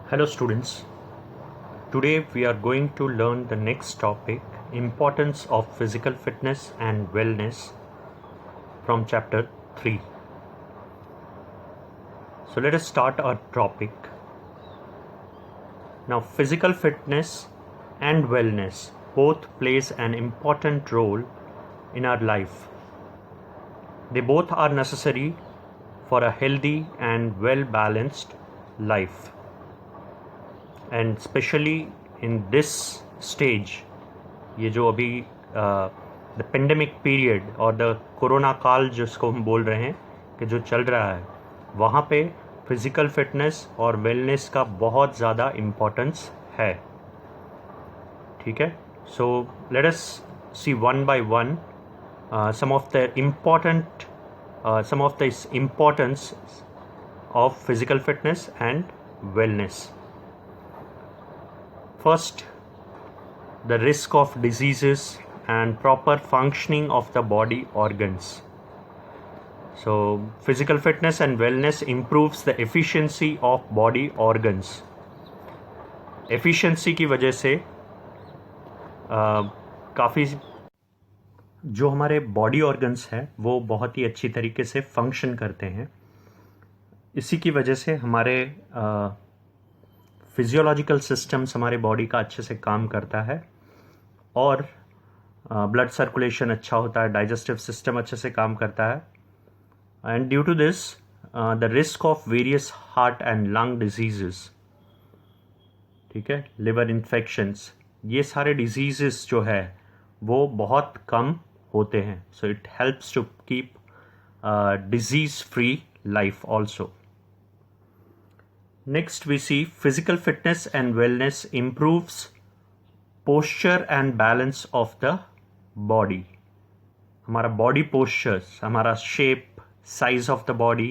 Hello students, today we are going to learn the next topic, importance of physical fitness and wellness from chapter 3. So let us start our topic. Now physical fitness and wellness both plays an important role in our life. They both are necessary for a healthy and well-balanced life. And especially in this stage, ये जो अभी the pandemic period और the corona काल जिसको हम बोल रहे हैं कि जो चल रहा है, वहाँ पे फिज़िकल फिटनेस और वेलनेस का बहुत ज़्यादा इम्पोर्टेंस है. ठीक है. So let us see one by one some of the importance of physical fitness and wellness. First, the risk of diseases and proper functioning of the body organs. So, physical fitness and wellness improves the efficiency of body organs. Efficiency की वजह से काफ़ी जो हमारे body organs हैं वो बहुत ही अच्छी तरीके से फंक्शन करते हैं. इसी की वजह से हमारे फिजियोलॉजिकल सिस्टम्स हमारे बॉडी का अच्छे से काम करता है और ब्लड सर्कुलेशन अच्छा होता है, डाइजेस्टिव सिस्टम अच्छे से काम करता है. And due to this the risk of various heart and lung diseases, ठीक है, लिवर इन्फेक्शंस, ये सारे डिजीजेस जो है वो बहुत कम होते हैं. So it helps to keep disease free life also. Next, we see physical fitness and wellness improves posture and balance of the body. हमारा body postures, हमारा shape, size of the body,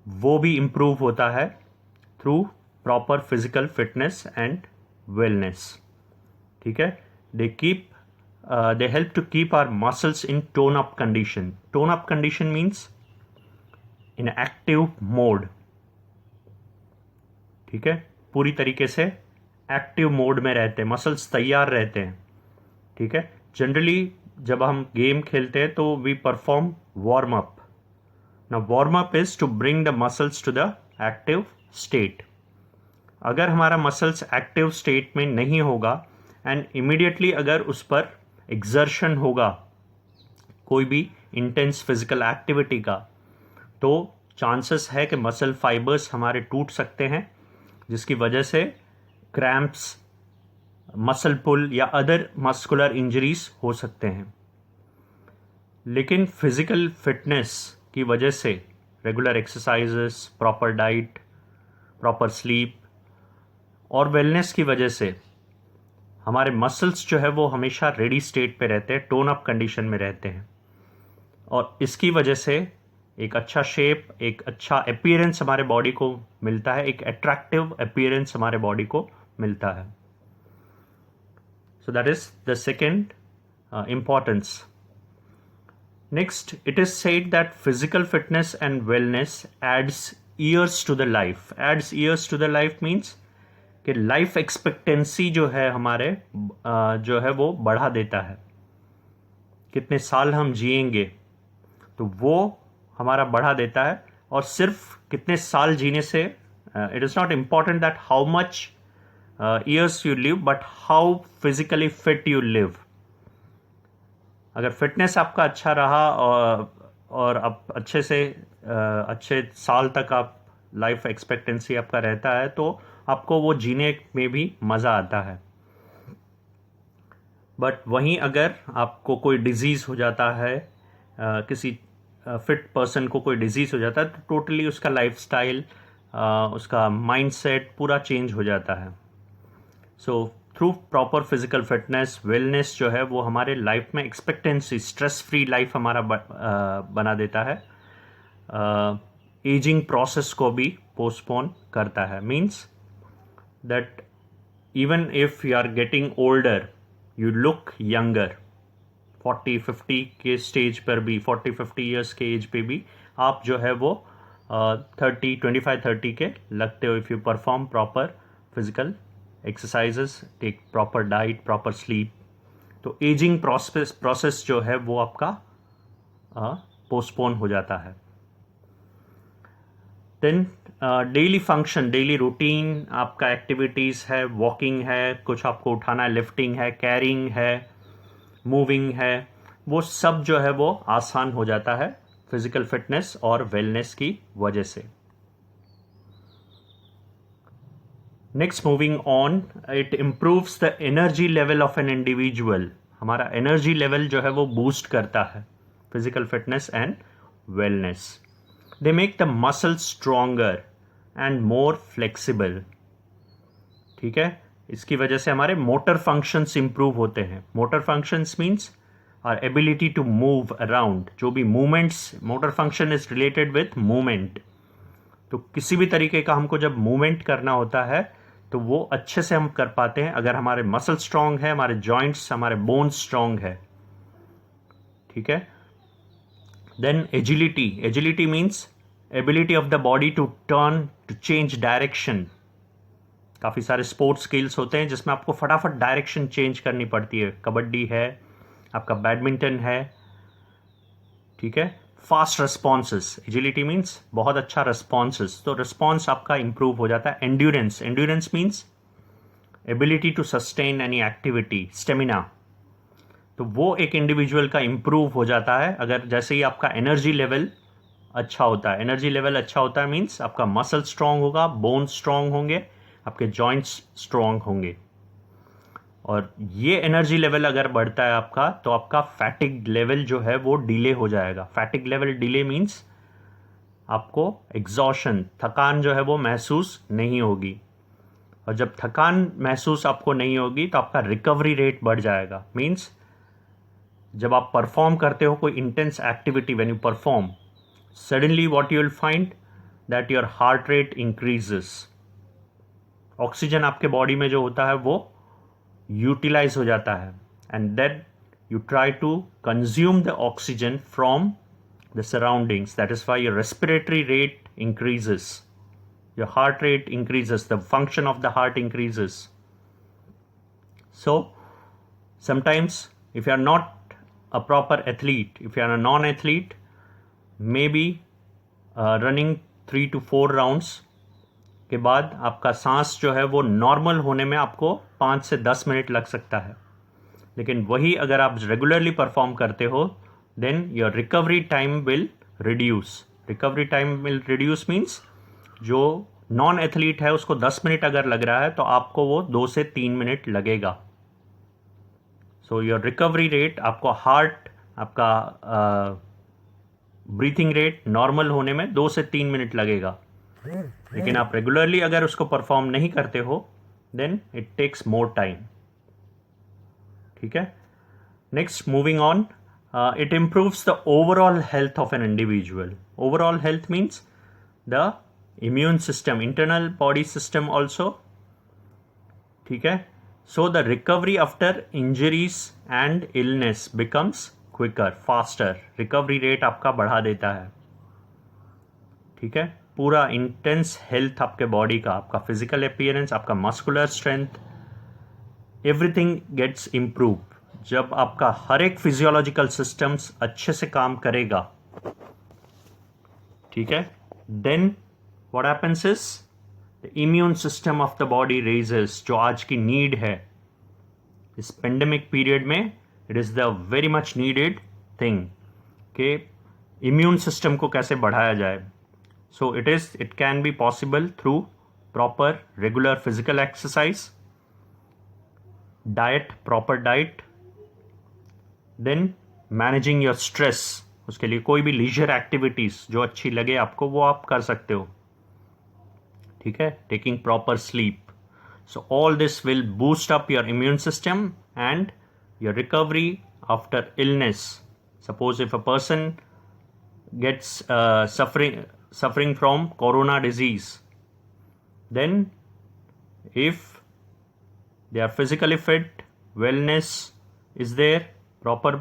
वो भी improve होता है through proper physical fitness and wellness. ठीक है. They help to keep our muscles in tone-up condition. Tone-up condition means in active mode. ठीक है. पूरी तरीके से एक्टिव मोड में रहते हैं, मसल्स तैयार रहते हैं. ठीक है. जनरली जब हम गेम खेलते हैं तो we perform warm up. Now warm up is to bring the muscles to the active state. अगर हमारा मसल्स एक्टिव स्टेट में नहीं होगा एंड इमीडिएटली अगर उस पर एक्सर्शन होगा कोई भी इंटेंस फिजिकल एक्टिविटी का, तो चांसेस है कि मसल फाइबर्स हमारे टूट सकते हैं, जिसकी वजह से क्रैम्प्स, मसल पुल या अदर मस्कुलर इंजरीज हो सकते हैं. लेकिन फिजिकल फिटनेस की वजह से regular exercises, proper diet, proper sleep और वेलनेस की वजह से हमारे मसल्स जो है वो हमेशा रेडी स्टेट पे रहते हैं, टोन अप कंडीशन में रहते हैं. और इसकी वजह से एक अच्छा शेप, एक अच्छा अपीयरेंस हमारे बॉडी को मिलता है, एक अट्रैक्टिव अपीयरेंस हमारे बॉडी को मिलता है. So that is the second importance. Next, it is said that physical fitness and wellness adds years to the life. Adds years to the life means कि लाइफ एक्सपेक्टेंसी जो है हमारे जो है वो बढ़ा देता है. कितने साल हम जिएंगे तो वो हमारा बढ़ा देता है. और सिर्फ कितने साल जीने से it is not important that how much years you live, but how physically fit you live. अगर फिटनेस आपका अच्छा रहा और आप अच्छे से अच्छे साल तक आप लाइफ एक्सपेक्टेंसी आपका रहता है तो आपको वो जीने में भी मज़ा आता है. बट वहीं अगर आपको कोई डिजीज़ हो जाता है, किसी फिट पर्सन को कोई डिजीज़ हो जाता है, तो टोटली उसका लाइफस्टाइल, उसका माइंडसेट पूरा चेंज हो जाता है. So through proper physical fitness, wellness जो है वो हमारे लाइफ में एक्सपेक्टेंसी, स्ट्रेस फ्री लाइफ हमारा बना देता है. एजिंग प्रोसेस को भी पोस्टपोन करता है. Means that even if you are getting older, you look younger. 40-50 के स्टेज पर भी, 40-50 ईयर्स के एज पे भी आप जो है वो 25-30 के लगते हो if you perform proper physical exercises, take proper diet, proper sleep. तो एजिंग प्रोसेस जो है वो आपका पोस्टपोन हो जाता है। Then daily function, daily routine आपका एक्टिविटीज़ है, वॉकिंग है, कुछ आपको उठाना है, लिफ्टिंग है, कैरिंग है, मूविंग है, वो सब जो है वो आसान हो जाता है फिजिकल फिटनेस और वेलनेस की वजह से। Next, moving on, it improves the energy level of an individual. हमारा एनर्जी लेवल जो है वो बूस्ट करता है physical fitness and wellness. They make the muscle stronger and more flexible. ठीक है, इसकी वजह से हमारे मोटर फंक्शंस इंप्रूव होते हैं। Motor functions means our ability to move around. जो भी movements, motor function is related with movement. तो किसी भी तरीके का हमको जब मूवमेंट करना होता है तो वो अच्छे से हम कर पाते हैं अगर हमारे मसल स्ट्रांग है, हमारे जॉइंट्स, हमारे बोन्स स्ट्रांग है। ठीक है। Then agility, agility means ability of the body to turn, to change direction. काफ़ी सारे स्पोर्ट्स स्किल्स होते हैं जिसमें आपको फटाफट डायरेक्शन चेंज करनी पड़ती है। कबड्डी है, आपका बैडमिंटन है। ठीक है। फास्ट रिस्पॉन्सेस, एजिलिटी मीन्स बहुत अच्छा रिस्पॉन्सेस, तो रिस्पॉन्स आपका इंप्रूव हो जाता है। Endurance, endurance means ability to sustain any activity, stamina. तो वो एक इंडिविजुअल का इंप्रूव हो जाता है अगर जैसे ही आपका एनर्जी लेवल अच्छा होता है। एनर्जी लेवल अच्छा होता है मीन्स आपका मसल स्ट्रांग होगा, बोन्स स्ट्रांग होंगे, आपके जॉइंट्स स्ट्रांग होंगे। और ये एनर्जी लेवल अगर बढ़ता है आपका तो आपका फैटिग लेवल जो है वो डिले हो जाएगा। फैटिग लेवल डिले मीन्स आपको एग्जॉशन, थकान जो है वो महसूस नहीं होगी। और जब थकान महसूस आपको नहीं होगी तो आपका रिकवरी रेट बढ़ जाएगा। मीन्स जब आप परफॉर्म करते हो कोई intense activity, when you perform, suddenly what you will find that your heart rate increases. Oxygen आपके बॉडी में जो होता है वो यूटिलाइज हो जाता है and then you try to consume the oxygen from the surroundings. That is why your respiratory rate increases, your heart rate increases, the function of the heart increases. So sometimes if you are not a proper athlete, if you are a non-athlete, maybe running 3 to 4 rounds के बाद आपका सांस जो है वो normal होने में आपको 5 से 10 मिनट लग सकता है। लेकिन वही अगर आप रेगुलरली परफॉर्म करते हो then your recovery time will reduce. Recovery time will reduce means जो नॉन एथलीट है उसको 10 मिनट अगर लग रहा है तो आपको वो 2 से 3 मिनट लगेगा। सो योर रिकवरी रेट, आपको हार्ट, आपका ब्रीथिंग रेट नॉर्मल होने में 2 से 3 मिनट लगेगा। लेकिन आप रेगुलरली अगर उसको परफॉर्म नहीं करते हो then it takes more time. ठीक है। Next, moving on, it improves the overall health of an individual. Overall health means the immune system, internal body system also. ठीक है। So the recovery after injuries and illness becomes quicker, faster. Recovery rate आपका बढ़ा देता है। ठीक है। पूरा intense health आपके बॉडी का, आपका फिजिकल अपीयरेंस, आपका muscular strength, everything gets improve. जब आपका हर एक फिजियोलॉजिकल सिस्टम्स अच्छे से काम करेगा, ठीक है, then what happens is the immune system of the body raises, जो आज की नीड है इस पेंडेमिक पीरियड में। It is the very much needed thing कि इम्यून सिस्टम को कैसे बढ़ाया जाए। So it can be possible through proper regular physical exercise, diet, proper diet, then managing your stress. उसके लिए कोई भी लीजर एक्टिविटीज जो अच्छी लगे आपको वो आप कर सकते हो। ठीक है। Taking proper sleep. So all this will boost up your immune system and your recovery after illness. Suppose if a person gets suffering from corona disease, then if they are physically fit, wellness is there, proper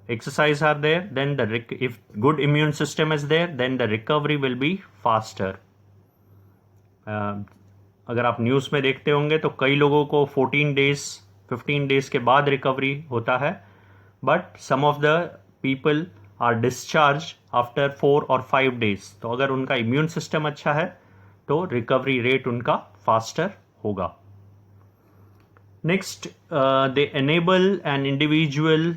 exercise are there, then if good immune system is there, then the recovery will be faster. अगर आप news में देखते होंगे तो कई लोगों को 14 days 15 days के बाद रिकवरी होता है, but some of the people are discharge after 4 और 5 डेज. तो अगर उनका इम्यून सिस्टम अच्छा है तो रिकवरी रेट उनका फास्टर होगा. Next, they enable an individual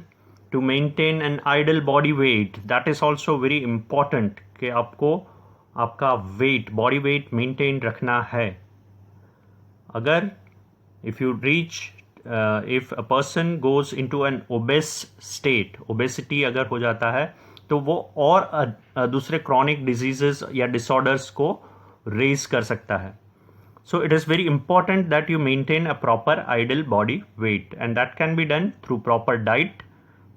to maintain an ideal body weight. That is also very important कि आपको आपका weight, body weight maintain रखना है. अगर if you reach if a person goes into an obese state, obesity अगर हो जाता है तो वो और दूसरे chronic diseases या disorders को raise कर सकता है. So it is very important that you maintain a proper ideal body weight, and that can be done through proper diet,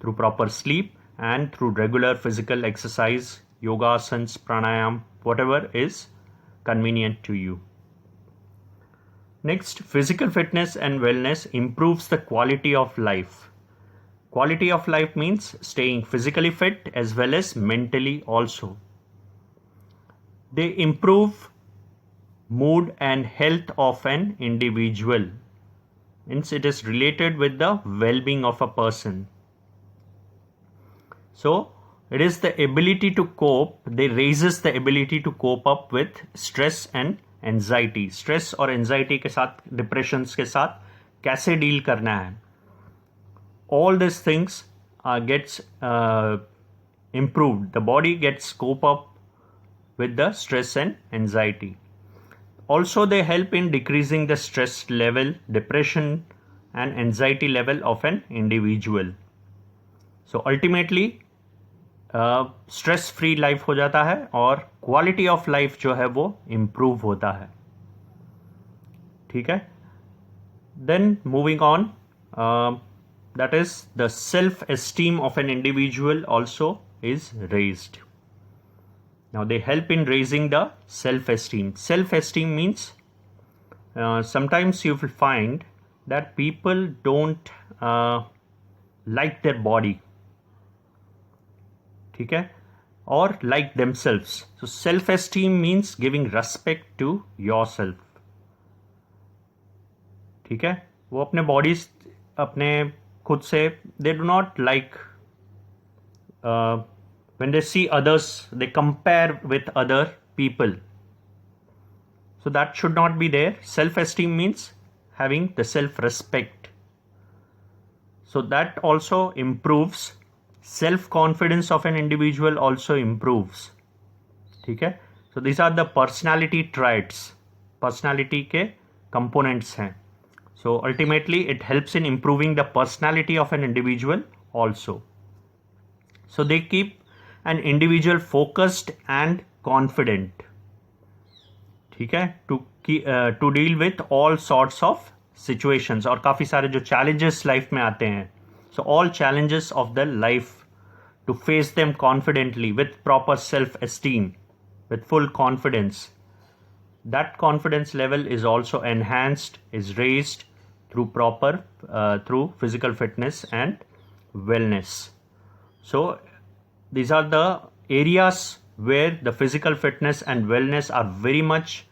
through proper sleep, and through regular physical exercise, yoga, asanas, pranayam, whatever is convenient to you. Next, physical fitness and wellness improves the quality of life. Quality of life means staying physically fit as well as mentally also. They improve mood and health of an individual. Hence, it is related with the well-being of a person. So it is the ability to cope. They raises the ability to cope up with stress and anxiety. Stress और anxiety के साथ, depressions के साथ कैसे deal करना है. All these things gets improved. The body gets cope up with the stress and anxiety. Also, they help in decreasing the stress level, depression and anxiety level of an individual. So ultimately, stress free life हो जाता है और quality of life जो है वो improve होता है. ठीक है. Then moving on, that is the self esteem of an individual also is raised. Now they help in raising the self esteem. Self esteem means sometimes you will find that people don't like their body. ठीक है. और like themselves. So self esteem means giving respect to your self. ठीक है. वो अपने body, अपने खुद से, they do not like when they see others, they compare with other people. So that should not be there. Self esteem means having the self respect. So that also improves. Self-confidence of an individual also improves. ठीक है. So these are the personality traits. Personality के components हैं. So ultimately it helps in improving the personality of an individual also. So they keep an individual focused and confident. ठीक है. To deal with all sorts of situations. और काफ़ी सारे जो challenges life में आते हैं. So all challenges of the life, to face them confidently with proper self-esteem, with full confidence. That confidence level is also enhanced, is raised through through physical fitness and wellness. So these are the areas where the physical fitness and wellness are very much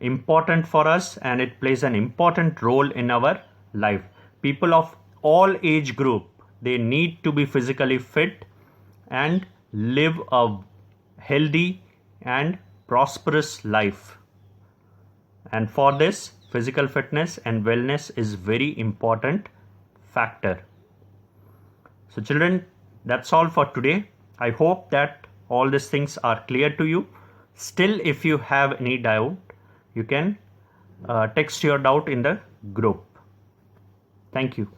important for us, and it plays an important role in our life. People of all age group, they need to be physically fit and live a healthy and prosperous life. And for this, physical fitness and wellness is very important factor. So children, that's all for today. I hope that all these things are clear to you. Still, if you have any doubt, you can text your doubt in the group. Thank you.